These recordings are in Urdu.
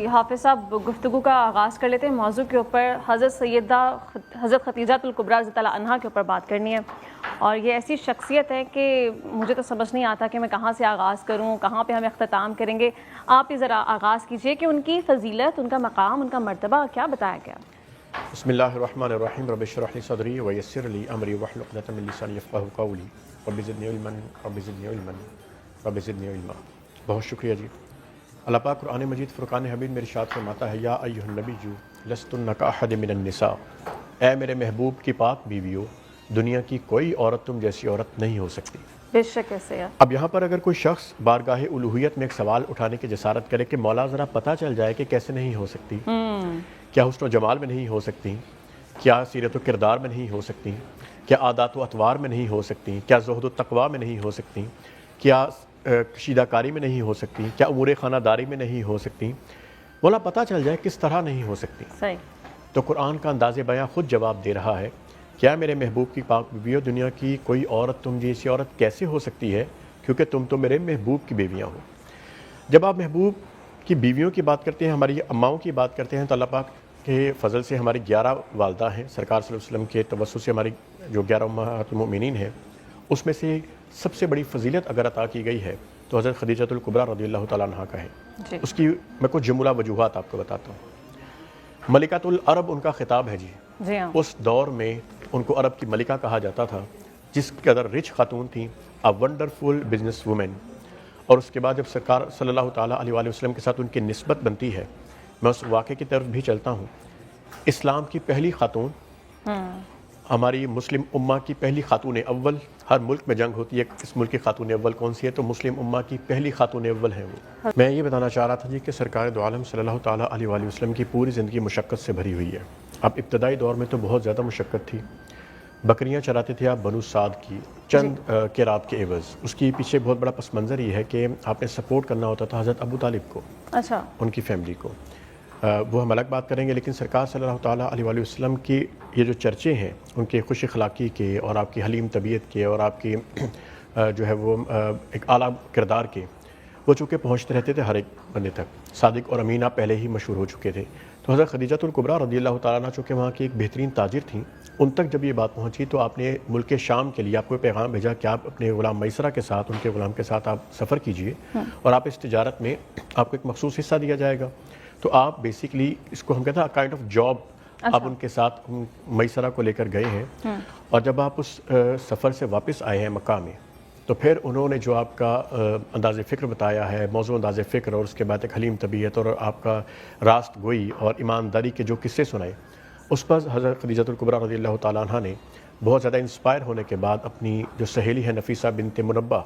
حافظ صاحب گفتگو کا آغاز کر لیتے ہیں موضوع کے اوپر. حضرت خدیجہ الکبریٰ رضی اللہ عنہا کے اوپر بات کرنی ہے, اور یہ ایسی شخصیت ہے کہ مجھے تو سمجھ نہیں آتا کہ میں کہاں سے آغاز کروں, کہاں پہ ہم اختتام کریں گے. آپ ہی ذرا آغاز کیجئے کہ ان کی فضیلت, ان کا مقام, ان کا مرتبہ کیا بتایا گیا. بسم اللہ الرحمن الرحیم. رب اشرح لی صدری ویسر لی امری واحلل عقدۃ من لسانی یفقہوا قولی. رب زدنی علما رب زدنی علما رب زدنی علما. بہت شکریہ جی. اللہ پاک قرآن مجید فرقان حمید میں ارشاد فرماتا ہے, یا ایھا النبی لستن کاحد من النساء, اے میرے محبوب کی پاک بیویوں, دنیا کی کوئی عورت تم جیسی عورت نہیں ہو سکتی. بے شک ایسے ہے. اب یہاں پر اگر کوئی شخص بارگاہ الوہیت میں ایک سوال اٹھانے کی جسارت کرے کہ مولا ذرا پتہ چل جائے کہ کیسے نہیں ہو سکتی, کیا حسن و جمال میں نہیں ہو سکتی, کیا سیرت و کردار میں نہیں ہو سکتی, کیا عادات و اطوار میں نہیں ہو سکتی, کیا زہد و تقویٰ میں نہیں ہو سکتی, کیا کشیدہ کاری میں نہیں ہو سکتی, کیا امور خانہ داری میں نہیں ہو سکتی, مولا پتہ چل جائے کس طرح نہیں ہو سکتی. صحیح. تو قرآن کا انداز بیاں خود جواب دے رہا ہے, کیا میرے محبوب کی پاک بیویوں, دنیا کی کوئی عورت تم جیسی عورت کیسے ہو سکتی ہے, کیونکہ تم تو میرے محبوب کی بیویاں ہو. جب آپ محبوب کی بیویوں کی بات کرتے ہیں, ہماری اماؤں کی بات کرتے ہیں, تو اللہ پاک کے فضل سے ہماری 11 والدہ ہیں. سرکار صلی اللہ علیہ وسلم کے توسط سے ہماری جو 11 امہات المؤمنین ہیں, اس میں سے سب سے بڑی فضیلت اگر عطا کی گئی ہے تو حضرت خدیجہ الکبریٰ رضی اللہ تعالیٰ عنہا کا ہے. اس کی میں کچھ جملہ وجوہات آپ کو بتاتا ہوں. ملکۃ العرب ان کا خطاب ہے جی. اس دور میں ان کو عرب کی ملکہ کہا جاتا تھا, جس قدر رچ خاتون تھیں, اے ونڈرفل بزنس وومن. اور اس کے بعد جب سرکار صلی اللہ تعالیٰ علیہ وآلہ وسلم کے ساتھ ان کی نسبت بنتی ہے, میں اس واقعے کی طرف بھی چلتا ہوں. اسلام کی پہلی خاتون, ہماری مسلم امہ کی پہلی خاتون اول. ہر ملک میں جنگ ہوتی ہے, اس ملک کی خاتون اول کون سی ہے, تو مسلم امہ کی پہلی خاتون اول ہیں وہ. میں یہ بتانا چاہ رہا تھا جی کہ سرکار دو عالم صلی اللہ تعالیٰ علیہ وآلہ وسلم کی پوری زندگی مشقت سے بھری ہوئی ہے. اب ابتدائی دور میں تو بہت زیادہ مشقت تھی. بکریاں چراتے تھے آپ بنو سعد کی چند قیرات کے عوض. اس کی پیچھے بہت بڑا پس منظر یہ ہے کہ آپ نے سپورٹ کرنا ہوتا تھا حضرت ابو طالب کو, اچھا, ان کی فیملی کو. وہ ہم الگ بات کریں گے, لیکن سرکار صلی اللہ تعالیٰ علیہ وآلہ وسلم کی یہ جو چرچے ہیں ان کے خوش اخلاقی کے, اور آپ کی حلیم طبیعت کے, اور آپ کی جو ہے وہ ایک اعلیٰ کردار کے, وہ چونکہ پہنچتے رہتے تھے ہر ایک بندے تک. صادق اور امینہ پہلے ہی مشہور ہو چکے تھے. تو حضرت خدیجہ الکبریٰ رضی اللہ تعالیٰ عنہ چونکہ وہاں کی ایک بہترین تاجر تھیں, ان تک جب یہ بات پہنچی تو آپ نے ملک شام کے لیے آپ کو پیغام بھیجا کہ آپ اپنے غلام میسرہ کے ساتھ, ان کے غلام کے ساتھ آپ سفر کیجئے, اور آپ اس تجارت میں آپ کو ایک مخصوص حصہ دیا جائے گا. تو آپ بیسیکلی اس کو ہم کہتے ہیں کائنڈ آف جاب, آپ ان کے ساتھ میسرہ کو لے کر گئے ہیں. اور جب آپ اس سفر سے واپس آئے ہیں مکہ میں, تو پھر انہوں نے جو آپ کا انداز فکر بتایا ہے, موضوع انداز فکر, اور اس کے بعد ایک حلیم طبیعت اور آپ کا راست گوئی اور ایمانداری کے جو قصے سنائے, اس پر حضرت خدیجہ الکبریٰ رضی اللہ تعالیٰ عنہ نے بہت زیادہ انسپائر ہونے کے بعد اپنی جو سہیلی ہے نفیسہ بنت منبہ,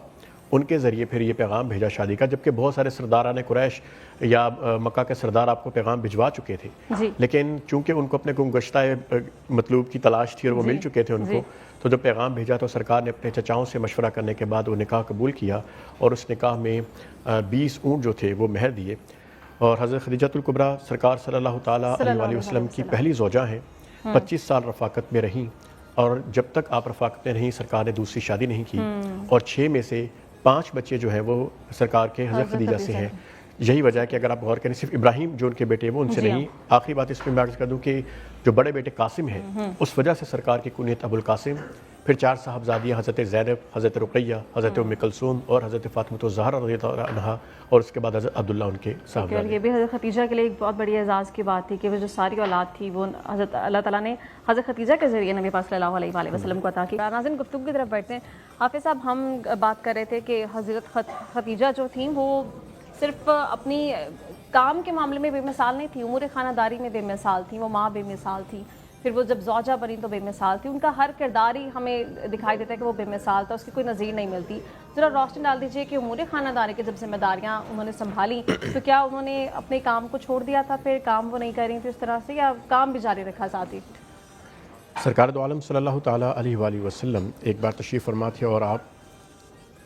ان کے ذریعے پھر یہ پیغام بھیجا شادی کا. جبکہ بہت سارے سرداران قریش یا مکہ کے سردار آپ کو پیغام بھجوا چکے تھے, لیکن چونکہ ان کو اپنے گمگشتہ مطلوب کی تلاش تھی اور وہ مل چکے تھے ان کو, تو جب پیغام بھیجا تو سرکار نے اپنے چچاؤں سے مشورہ کرنے کے بعد وہ نکاح قبول کیا, اور اس نکاح میں 20 اونٹ جو تھے وہ مہر دیے. اور حضرت خدیجہ الکبریٰ سرکار صلی اللہ تعالیٰ علیہ وآلہ وسلم کی پہلی زوجہ ہیں. 25 سال رفاقت میں رہیں, اور جب تک آپ رفاقت میں رہیں سرکار نے دوسری شادی نہیں کی, اور 6 میں سے 5 بچے جو ہیں وہ سرکار کے حضرت خدیجہ سے ہیں. یہی وجہ ہے کہ اگر آپ غور کریں صرف ابراہیم جو ان کے بیٹے وہ ان سے نہیں. آخری بات اس میں میں عرض کر دوں کہ جو بڑے بیٹے قاسم ہیں, اس وجہ سے سرکار کی کنیت ابو القاسم. پھر 4 صاحبزادیاں حضرت زینب, حضرت رقیہ, حضرت ام کلثوم اور حضرت فاطمہ الزہرا رضی اللہ عنہا, اور اس کے بعد حضرت عبداللہ ان کے صاحبزادے. یہ بھی حضرت خدیجہ کے لیے ایک بہت بڑی اعزاز کی بات تھی کہ وہ جو ساری اولاد تھی وہ حضرت اللہ تعالیٰ نے حضرت خدیجہ کے ذریعے نبی پاک صلی اللہ علیہ وآلہ وسلم کو عطا کی. ناظرین گفتگو کی طرف بڑھتے ہیں. حافظ صاحب, ہم بات کر رہے تھے کہ حضرت خدیجہ جو تھیں وہ صرف اپنی کام کے معاملے میں بے مثال نہیں تھی, امور خانہ داری میں بے مثال تھیں, وہ ماں بے مثال تھی, پھر وہ جب زوجہ بنی تو بے مثال تھی. ان کا ہر کردار ہی ہمیں دکھائی دیتا ہے کہ وہ بے مثال تھا, اس کی کوئی نظیر نہیں ملتی. ذرا روشنی ڈال دیجئے کہ امور خانہ داری کی جب ذمہ داریاں انہوں نے سنبھالی تو کیا انہوں نے اپنے کام کو چھوڑ دیا تھا, پھر کام وہ نہیں کر رہی تھی اس طرح سے, یا کام بھی جاری رکھا ساتھ ہی؟ سرکار دو عالم صلی اللہ تعالیٰ علیہ وآلہ وسلم ایک بار تشریف فرما تھے, اور آپ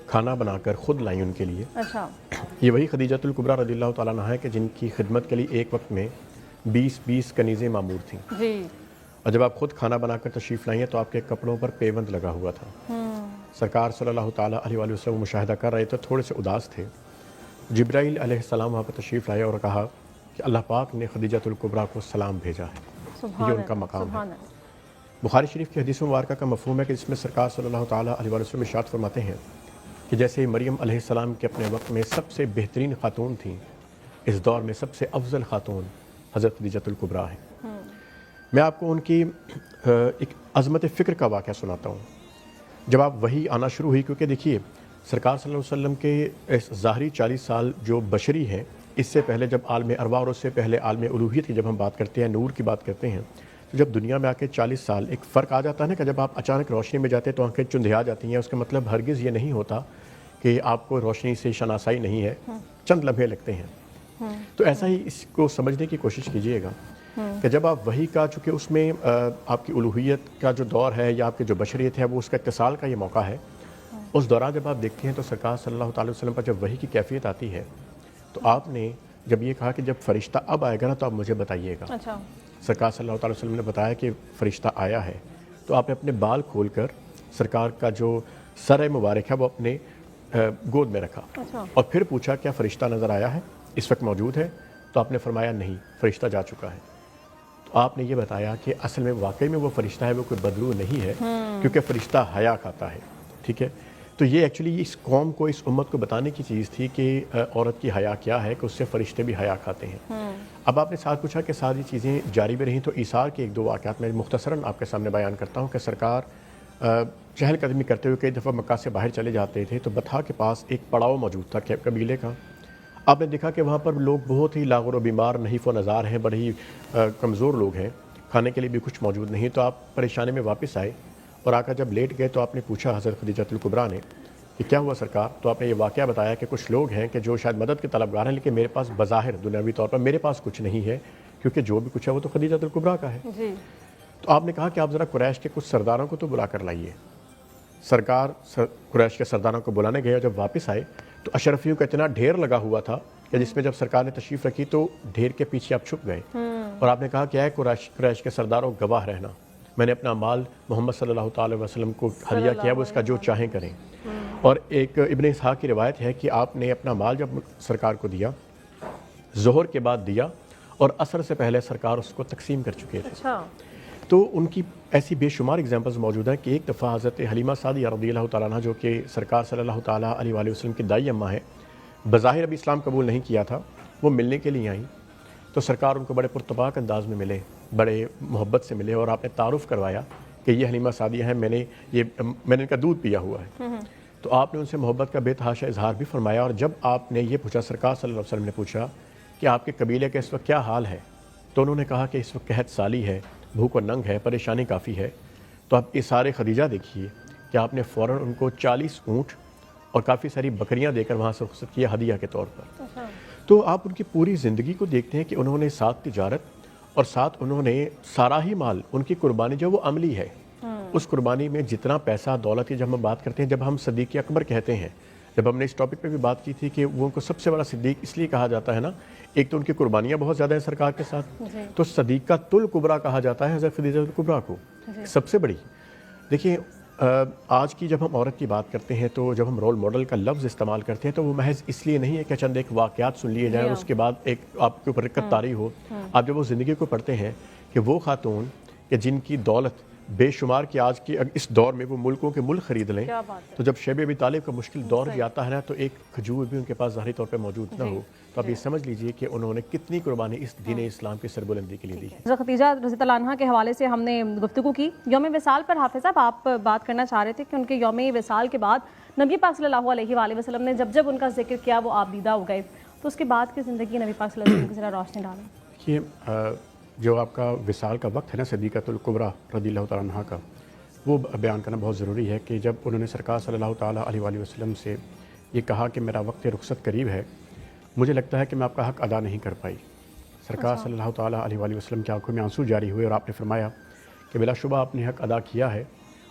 کھانا بنا کر خود لائیں ان کے لیے. اچھا, یہ وہی خدیجہ الکبریٰ رضی اللہ تعالیٰ عنہا ہے کہ جن کی خدمت کے لیے ایک وقت میں 20 کنیزیں معمور تھیں. جی. اور جب آپ خود کھانا بنا کر تشریف لائیں تو آپ کے کپڑوں پر پیوند لگا ہوا تھا. سرکار صلی اللہ تعالیٰ علیہ وآلہ وسلم مشاہدہ کر رہے تھے, تھوڑے سے اداس تھے. جبرائیل علیہ السلام وہاں پر تشریف لائے اور کہا کہ اللہ پاک نے خدیجۃ الکبریٰ کو سلام بھیجا ہے، یہ ان کا مقام ہے۔ سبحان اللہ۔ بخاری شریف کی حدیث مبارکہ کا مفہوم ہے کہ اس میں سرکار صلی اللہ تعالیٰ علیہ وآلہ وسلم ارشاد فرماتے ہیں کہ جیسے مریم علیہ السلام کے اپنے وقت میں سب سے بہترین خاتون تھیں، اس دور میں سب سے افضل خاتون حضرت خدیجۃ الکبریٰ ہیں۔ میں آپ کو ان کی ایک عظمت فکر کا واقعہ سناتا ہوں۔ جب آپ وحی آنا شروع ہوئی، کیونکہ دیکھیے سرکار صلی اللہ علیہ وسلم کے اس ظاہری 40 سال جو بشری ہیں، اس سے پہلے جب عالم ارواح اور اس سے پہلے عالم الوہیت کی جب ہم بات کرتے ہیں، نور کی بات کرتے ہیں، تو جب دنیا میں آ کے 40 سال ایک فرق آ جاتا ہے نا کہ جب آپ اچانک روشنی میں جاتے ہیں تو آنکھیں چندھیا جاتی ہیں، اس کا مطلب ہرگز یہ نہیں ہوتا کہ آپ کو روشنی سے شناسائی نہیں ہے، چند لمحے لگتے ہیں۔ تو ایسا ہی اس کو سمجھنے کی کوشش کیجئے گا کہ جب آپ وحی کا، چونکہ اس میں آپ کی الوہیت کا جو دور ہے یا آپ کی جو بشریت ہے وہ اس کا اتصال کا یہ موقع ہے، اس دوران جب آپ دیکھتے ہیں تو سرکار صلی اللہ تعالی وسلم پر جب وحی کی کیفیت آتی ہے تو آپ نے جب یہ کہا کہ جب فرشتہ اب آئے گا نا تو آپ مجھے بتائیے گا۔ اچھا، سرکار صلی اللہ تعالی وسلم نے بتایا کہ فرشتہ آیا ہے، تو آپ نے اپنے بال کھول کر سرکار کا جو سر مبارک ہے وہ اپنے گود میں رکھا اچھا، اور پھر پوچھا کیا فرشتہ نظر آیا ہے، اس وقت موجود ہے؟ تو آپ نے فرمایا نہیں، فرشتہ جا چکا ہے۔ تو آپ نے یہ بتایا کہ اصل میں واقعی میں وہ فرشتہ ہے، وہ کوئی بدلو نہیں ہے، کیونکہ فرشتہ حیا کھاتا ہے، ٹھیک ہے۔ تو یہ ایکچولی اس قوم کو، اس امت کو بتانے کی چیز تھی کہ عورت کی حیا کیا ہے، کہ اس سے فرشتے بھی حیا کھاتے ہیں۔ اب آپ نے ساتھ پوچھا کہ ساری چیزیں جاری بھی رہیں، تو ایثار کے ایک دو واقعات میں مختصراً آپ کے سامنے بیان کرتا ہوں کہ سرکار چہل قدمی کرتے ہوئے کئی دفعہ مکہ سے باہر چلے جاتے تھے تو بطحا کے پاس ایک پڑاؤ موجود تھا قبیلے کا۔ آپ نے دیکھا کہ وہاں پر لوگ بہت ہی لاغر و بیمار، نحیف و نزار ہیں، بڑے ہی کمزور لوگ ہیں، کھانے کے لیے بھی کچھ موجود نہیں۔ تو آپ پریشانی میں واپس آئے اور آ کر جب لیٹ گئے تو آپ نے پوچھا حضرت خدیجۃ الکبریٰ نے کہ کیا ہوا سرکار؟ تو آپ نے یہ واقعہ بتایا کہ کچھ لوگ ہیں کہ جو شاید مدد کے طلبگار ہیں، لیکن میرے پاس بظاہر دنیاوی طور پر میرے پاس کچھ نہیں ہے، کیونکہ جو بھی کچھ ہے وہ تو خدیجۃ الکبریٰ کا ہے۔ جی، تو آپ نے کہا کہ آپ ذرا قریش کے کچھ سرداروں کو تو بلا کر لائیے۔ سرکار قریش کے سرداروں کو بلانے گئے اور جب واپس آئے تو اشرفیوں کا اتنا ڈھیر لگا ہوا تھا کہ جس میں جب سرکار نے تشریف رکھی تو ڈھیر کے پیچھے آپ چھپ گئے اور آپ نے کہا کہ اے قریش کے سرداروں گواہ رہنا، میں نے اپنا مال محمد صلی اللہ تعالی وسلم کو ہدیہ کیا، وہ اس کا جو چاہیں کریں۔ اور ایک ابن اسحاق کی روایت ہے کہ آپ نے اپنا مال جب سرکار کو دیا، ظہر کے بعد دیا اور عصر سے پہلے سرکار اس کو تقسیم کر چکے تھے۔ اچھا، تو ان کی ایسی بے شمار اگزامپلز موجود ہیں کہ ایک دفعہ حضرت حلیمہ سعدیہ رضی اللہ تعالیٰ عنہ، جو کہ سرکار صلی اللہ تعالیٰ علیہ وآلہ وسلم کی دائی اماں ہیں، بظاہر ابھی اسلام قبول نہیں کیا تھا، وہ ملنے کے لیے آئیں تو سرکار ان کو بڑے پرتپاک انداز میں ملے، بڑے محبت سے ملے اور آپ نے تعارف کروایا کہ یہ حلیمہ سعدیہ ہیں، میں نے ان کا دودھ پیا ہوا ہے۔ تو آپ نے ان سے محبت کا بے تحاشا اظہار بھی فرمایا، اور جب آپ نے یہ پوچھا، سرکار صلی اللہ علیہ وسلم نے پوچھا کہ آپ کے قبیلے کا اس وقت کیا حال ہے، تو انہوں نے کہا کہ اس وقت قحط سالی ہے، بھوک و ننگ ہے، پریشانی کافی ہے۔ تو آپ اثار خدیجہ دیکھیے کہ آپ نے فوراً ان کو 40 اونٹ اور کافی ساری بکریاں دے کر وہاں سے رخصت کیا ہدیہ کے طور پر۔ تو آپ ان کی پوری زندگی کو دیکھتے ہیں کہ انہوں نے ساتھ تجارت اور ساتھ انہوں نے سارا ہی مال، ان کی قربانی جو وہ عملی ہے، اس قربانی میں جتنا پیسہ دولت کی جب ہم بات کرتے ہیں، جب ہم صدیق اکبر کہتے ہیں، جب ہم نے اس ٹاپک پہ بھی بات کی تھی کہ وہ ان کو سب سے بڑا صدیق اس لیے کہا جاتا ہے نا، ایک تو ان کی قربانیاں بہت زیادہ ہیں سرکار کے ساتھ، تو صدیقۃ الکبریٰ کہا جاتا ہے حضرت خدیجہ الکبریٰ کو، سب سے بڑی۔ دیکھیے آج کی جب ہم عورت کی بات کرتے ہیں تو جب ہم رول ماڈل کا لفظ استعمال کرتے ہیں تو وہ محض اس لیے نہیں ہے کہ چند ایک واقعات سن لیے جائیں اور اس کے بعد ایک آپ کے اوپر رکت طاری ہو۔ آپ جب وہ زندگی کو پڑھتے ہیں کہ وہ خاتون کہ جن کی دولت بے شمار کی آج کی اس دور میں وہ ملکوں کے ملک خرید لیں، تو جب شیب ابی طالب کا مشکل دور بھی آتا ہے نا تو ایک کھجور بھی ان کے پاس ظاہری طور پہ موجود نہ ہو، تو آپ یہ سمجھ لیجئے کہ انہوں نے کتنی قربانی اس دین اسلام کی سربلندی کے لیے دی ہے۔ حضرت خدیجہ رضی اللہ عنہا کے حوالے سے ہم نے گفتگو کی۔ یوم وصال پر حافظ صاحب آپ بات کرنا چاہ رہے تھے کہ ان کے یوم وصال کے بعد نبی پاک صلی اللہ علیہ وآلہ وسلم نے جب جب ان کا ذکر کیا وہ آپ دیدہ ہو گئے، تو اس کے بعد کی زندگی نبی پاک صلی اللہ علیہ وسلم کی ذرا روشنی ڈالیں۔ یہ جو آپ کا وصال کا وقت ہے نا صدیقۃ الکبریٰ رضی اللہ تعالیٰ عنہا کا، وہ بیان کرنا بہت ضروری ہے کہ جب انہوں نے سرکار صلی اللہ تعالیٰ علیہ وآلہ وسلم سے یہ کہا کہ میرا وقت رخصت قریب ہے، مجھے لگتا ہے کہ میں آپ کا حق ادا نہیں کر پائی۔ سرکار صلی اللہ تعالیٰ علیہ وآلہ وسلم کی آنکھوں میں آنسو جاری ہوئے اور آپ نے فرمایا کہ بلا شبہ آپ نے حق ادا کیا ہے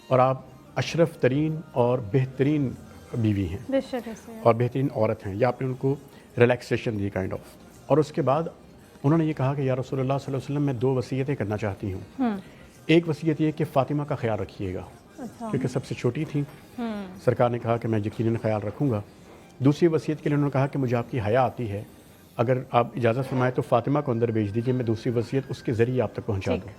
اور آپ اشرف ترین اور بہترین بیوی ہیں بے شک ایسے اور بہترین عورت ہیں، یا آپ نے ان کو ریلیکسیشن دی کائنڈ آف۔ اور اس کے بعد انہوں نے یہ کہا کہ یا رسول اللہ صلی اللہ علیہ وسلم میں 2 وصیتیں کرنا چاہتی ہوں۔ ایک وصیت یہ کہ فاطمہ کا خیال رکھیے گا، کیونکہ سب سے چھوٹی تھیں، سرکار نے کہا کہ میں یقیناً خیال رکھوں گا۔ دوسری وصیت کے لیے انہوں نے کہا کہ مجھے آپ کی حیا آتی ہے اگر آپ اجازت فرمائیں تو فاطمہ کو اندر بھیج دیجیے، میں دوسری وصیت اس کے ذریعے آپ تک پہنچا دوں۔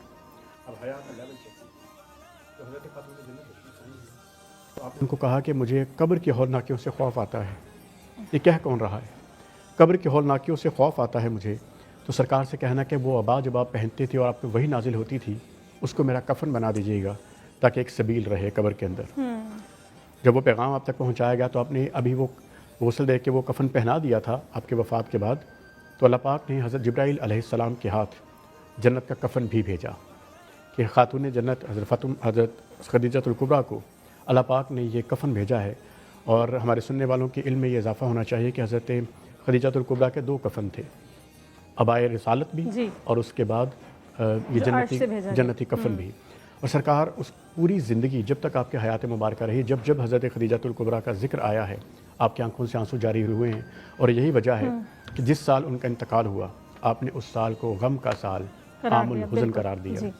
آپ نے کو کہا کہ مجھے قبر کے ہولناکیوں سے خوف آتا ہے۔ یہ کہہ کون رہا ہے؟ قبر کے ہولناکیوں سے خوف آتا ہے مجھے، تو سرکار سے کہنا کہ وہ عبا جب آپ پہنتے تھے اور آپ پہ وہی نازل ہوتی تھی، اس کو میرا کفن بنا دیجیے گا تاکہ ایک سبیل رہے قبر کے اندر۔ جب وہ پیغام آپ تک پہنچایا گیا تو آپ نے ابھی وہ غسل دے کے وہ کفن پہنا دیا تھا آپ کے وفات کے بعد، تو اللہ پاک نے حضرت جبرائیل علیہ السلام کے ہاتھ جنت کا کفن بھی بھیجا کہ خاتون جنت حضرت خدیجہ الکبریٰ کو اللہ پاک نے یہ کفن بھیجا ہے۔ اور ہمارے سننے والوں کے علم میں یہ اضافہ ہونا چاہیے کہ حضرت خدیجہ الکبریٰ کے 2 کفن تھے، عبائے رسالت بھی جی، اور اس کے بعد یہ جو عرش سے بھیجا گیا۔ جنتی کفن بھی۔ اور سرکار اس پوری زندگی جب تک آپ کے حیات مبارکہ رہی، جب جب حضرت خدیجہ الکبریٰ کا ذکر آیا ہے آپ کی آنکھوں سے آنسو جاری ہوئے ہیں، اور یہی وجہ ہے کہ جس سال ان کا انتقال ہوا آپ نے اس سال کو غم کا سال، عام الحزن قرار دیا۔ جی